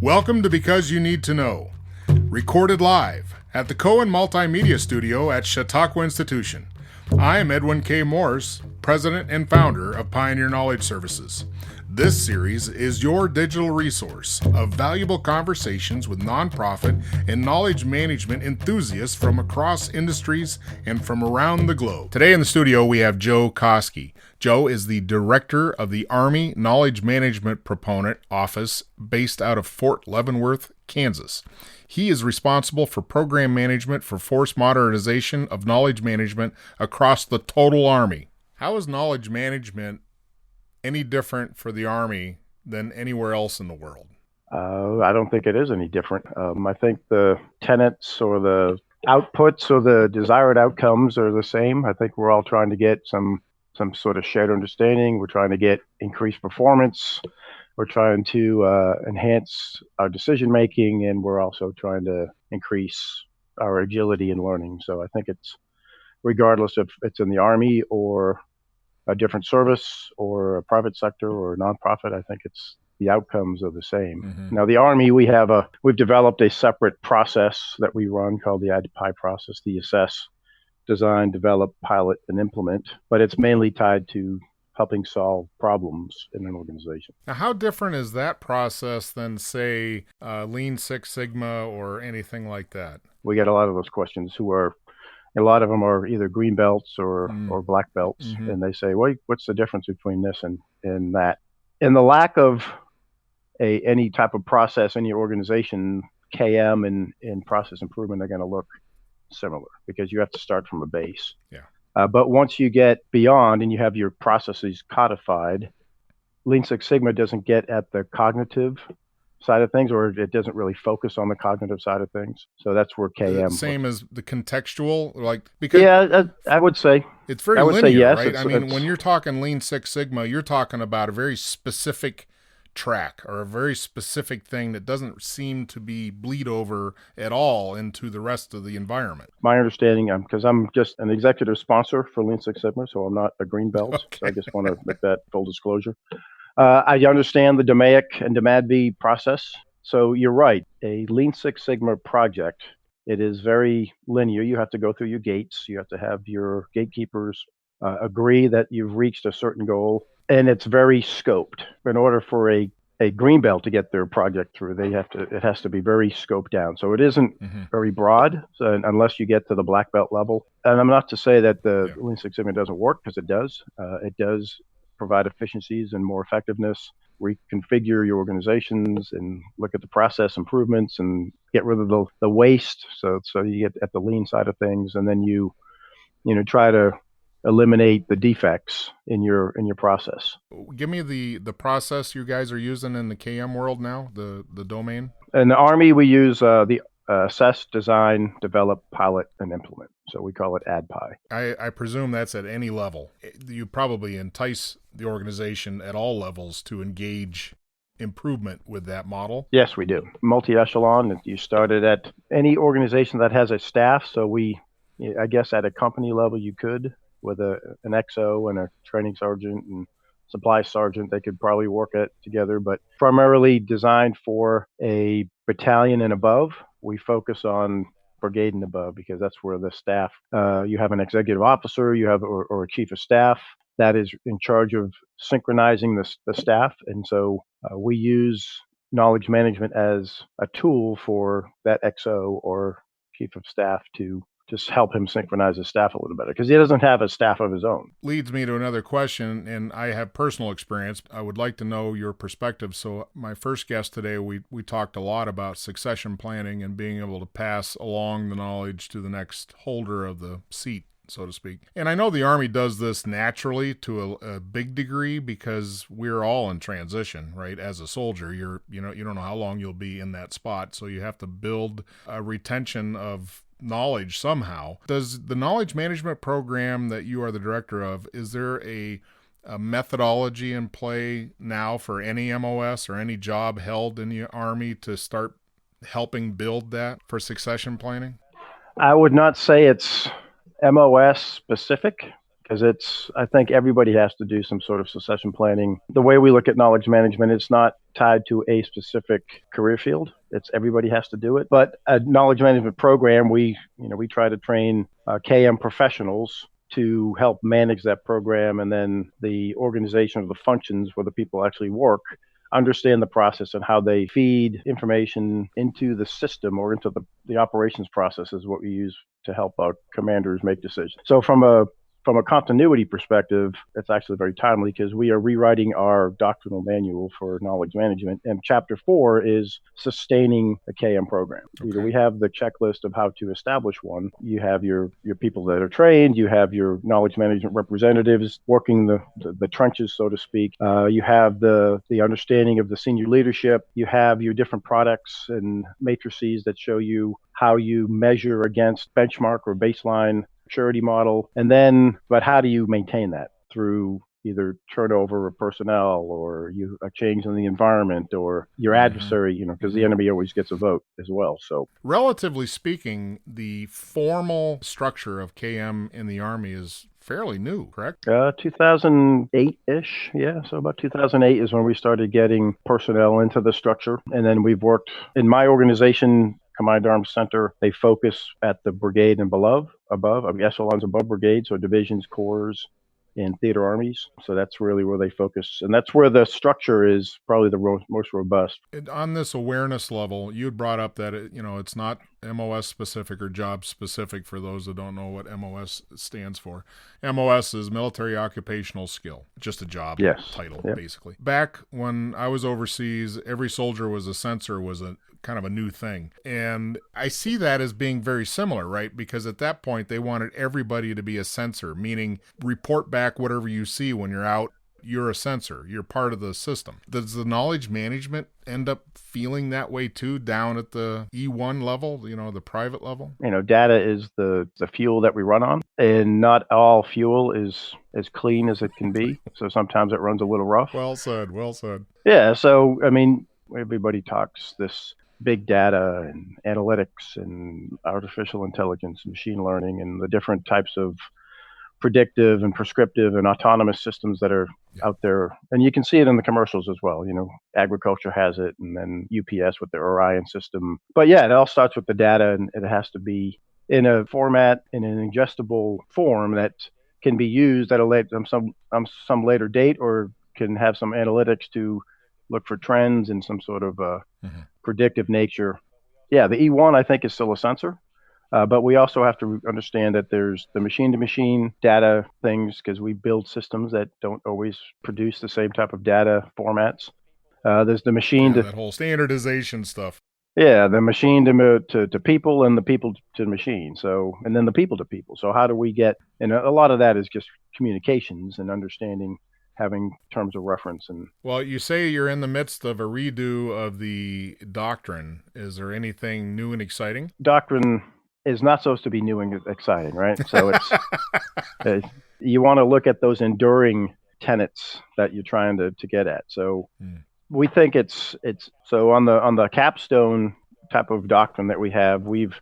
Welcome to Because You Need to Know, recorded live at the Cohen Multimedia Studio at Chautauqua Institution. I am Edwin K. Morse, President and Founder of Pioneer Knowledge Services. This series is your digital resource of valuable conversations with nonprofit and knowledge management enthusiasts from across industries and from around the globe. Today in the studio we have Joe Koskey. Joe is the Director of the Army Knowledge Management Proponent Office based out of Fort Leavenworth, Kansas. He is responsible for program management for force modernization of knowledge management across the total Army. How is knowledge management any different for the Army than anywhere else in the world? I don't think it is any different. I think the tenets or the outputs or the desired outcomes are the same. I think we're all trying to get some sort of shared understanding. We're trying to get increased performance. We're trying to enhance our decision making, and we're also trying to increase our agility in learning. So I think it's regardless if it's in the Army or a different service or a private sector or a nonprofit, I think it's the outcomes are the same. Mm-hmm. Now, the Army, we've developed a separate process that we run called the ADPI process, the assess, design, develop, pilot, and implement, but it's mainly tied to helping solve problems in an organization. Now, how different is that process than, say, Lean Six Sigma or anything like that? We get a lot of those questions a lot of them are either green belts or black belts, mm-hmm. and they say, well, what's the difference between this and that? And the lack of any type of process, any organization, KM and process improvement are going to look similar because you have to start from a base. Yeah. But once you get beyond and you have your processes codified, Lean Six Sigma doesn't get at the cognitive side of things, or it doesn't really focus on the cognitive side of things. So that's where KM. Same as the contextual, because I would say it's very linear, yes, right? I mean, when you're talking Lean Six Sigma, you're talking about a very specific track or a very specific thing that doesn't seem to be bleed over at all into the rest of the environment. My understanding, because I'm just an executive sponsor for Lean Six Sigma, so I'm not a green belt. Okay. So I just want to make that full disclosure. I understand the DMAIC and DMADV process. So you're right. A Lean Six Sigma project, it is very linear. You have to go through your gates. You have to have your gatekeepers agree that you've reached a certain goal. And it's very scoped. In order for a green belt to get their project through, it has to be very scoped down. So it isn't very broad, unless you get to the black belt level. And I'm not to say that the Lean Six Sigma doesn't work, because it does. It does provide efficiencies and more effectiveness, reconfigure your organizations and look at the process improvements and get rid of the waste. So you get at the lean side of things, and then you try to eliminate the defects in your process. Give me the process you guys are using in the KM world now, the domain. In the Army, we use the assess, design, develop, pilot, and implement. So we call it ADPI. I presume that's at any level. You probably entice the organization at all levels to engage improvement with that model. Yes, we do. Multi-echelon. You started at any organization that has a staff. So I guess at a company level, you could with an XO and a training sergeant and supply sergeant, they could probably work it together, but primarily designed for a battalion and above. We focus on brigade and above because that's where the staff, you have an executive officer, you have or a chief of staff that is in charge of synchronizing the staff. And so we use knowledge management as a tool for that XO or chief of staff to just help him synchronize his staff a little better, because he doesn't have a staff of his own. Leads me to another question, and I have personal experience. I would like to know your perspective. So my first guest today, we talked a lot about succession planning and being able to pass along the knowledge to the next holder of the seat, so to speak. And I know the Army does this naturally to a big degree because we're all in transition, right? As a soldier, you don't know how long you'll be in that spot, so you have to build a retention of knowledge somehow. Does the knowledge management program that you are the director of, is there a methodology in play now for any MOS or any job held in the Army to start helping build that for succession planning? I would not say it's MOS specific. because I think everybody has to do some sort of succession planning. The way we look at knowledge management, it's not tied to a specific career field. It's everybody has to do it. But a knowledge management program, we try to train KM professionals to help manage that program, and then the organization of the functions where the people actually work understand the process and how they feed information into the system or into the operations process is what we use to help our commanders make decisions. So from a continuity perspective, it's actually very timely because we are rewriting our doctrinal manual for knowledge management, and chapter 4 is sustaining a KM program. Okay. We have the checklist of how to establish one. You have your people that are trained. You have your knowledge management representatives working the trenches, so to speak. You have the understanding of the senior leadership. You have your different products and matrices that show you how you measure against benchmark or baseline maturity model. And then, but how do you maintain that through either turnover of personnel or a change in the environment or your adversary, because the enemy always gets a vote as well. So relatively speaking, the formal structure of KM in the Army is fairly new, correct? 2008-ish. Yeah. So about 2008 is when we started getting personnel into the structure. And then we've worked in my organization, Combined Arms Center. They focus at the brigade and above, echelons above brigades, so divisions, corps, and theater armies. So that's really where they focus. And that's where the structure is probably the most robust. On this awareness level, you had brought up that it's not MOS specific or job specific for those that don't know what MOS stands for. MOS is military occupational skill, just a job title, basically. Back when I was overseas, every soldier was a sensor, was a kind of a new thing. And I see that as being very similar, right? Because at that point, they wanted everybody to be a sensor, meaning report back whatever you see when you're out. You're a sensor. You're part of the system. Does the knowledge management end up feeling that way too, down at the E1 level, the private level? Data is the fuel that we run on, and not all fuel is as clean as it can be. So sometimes it runs a little rough. Well said. Yeah. So, everybody talks this big data and analytics and artificial intelligence, machine learning, and the different types of predictive and prescriptive and autonomous systems that are out there. And you can see it in the commercials as well. Agriculture has it, and then UPS with their Orion system. But yeah, it all starts with the data, and it has to be in a format, in an ingestible form that can be used at some later date, or can have some analytics to look for trends in some sort of predictive nature. Yeah, the E1 I think is still a sensor. But we also have to understand that there's the machine-to-machine data things, because we build systems that don't always produce the same type of data formats. There's the machine that whole standardization stuff. Yeah, the machine to people, and the people to machine. So, and then the people to people. So how do we get? And a lot of that is just communications and understanding, having terms of reference. And well, you say you're in the midst of a redo of the doctrine. Is there anything new and exciting? Doctrine is not supposed to be new and exciting, right? So it's you want to look at those enduring tenets that you're trying to get at. So we think it's so on the capstone type of doctrine that we have, we've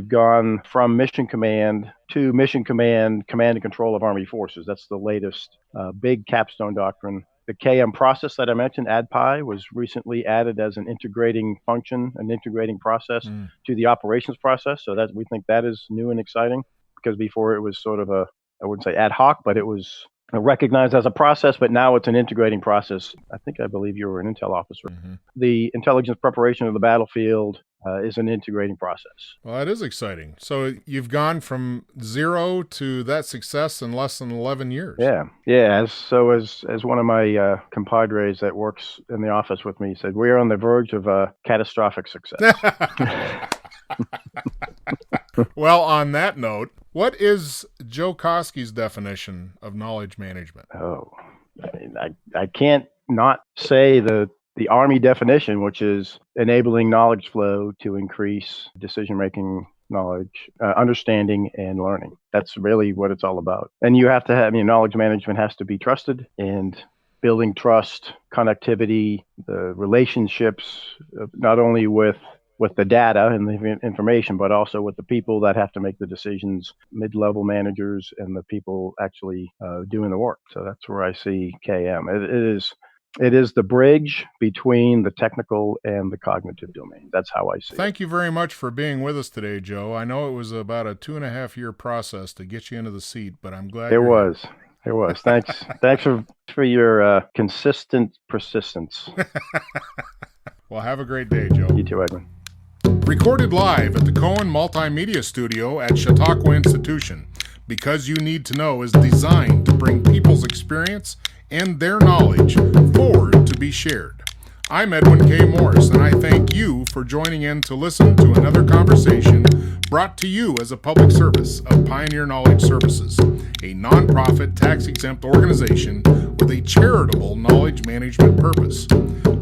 gone from mission command to mission command and control of Army forces. That's the latest big capstone doctrine. The KM process that I mentioned, ADPI, was recently added as an integrating function, an integrating process to the operations process. So that we think that is new and exciting, because before it was sort of I wouldn't say ad hoc, but it was recognized as a process, but now it's an integrating process. I believe you were an intel officer. The intelligence preparation of the battlefield is an integrating process. Well, that is exciting. So you've gone from zero to that success in less than 11 years. Yeah. As one of my compadres that works in the office with me said, we are on the verge of catastrophic success. Well, on that note, what is Joe Koskey's definition of knowledge management? I can't not say the Army definition, which is enabling knowledge flow to increase decision-making, knowledge, understanding, and learning. That's really what it's all about. And you have to have, knowledge management has to be trusted, and building trust, connectivity, the relationships, not only with with the data and the information, but also with the people that have to make the decisions, mid-level managers and the people actually doing the work. So that's where I see KM. It is the bridge between the technical and the cognitive domain. That's how I see it. Thank you very much for being with us today, Joe. I know it was about a 2.5-year process to get you into the seat, but I'm glad It was. Thanks. Thanks for your consistent persistence. Well, have a great day, Joe. You too, Edwin. Recorded live at the Cohen Multimedia Studio at Chautauqua Institution. Because You Need to Know is designed to bring people's experience and their knowledge forward to be shared. I'm Edwin K. Morris, and I thank you for joining in to listen to another conversation brought to you as a public service of Pioneer Knowledge Services, a nonprofit tax-exempt organization with a charitable knowledge management purpose.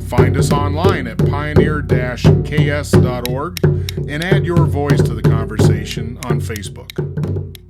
Find us online at pioneer-ks.org and add your voice to the conversation on Facebook.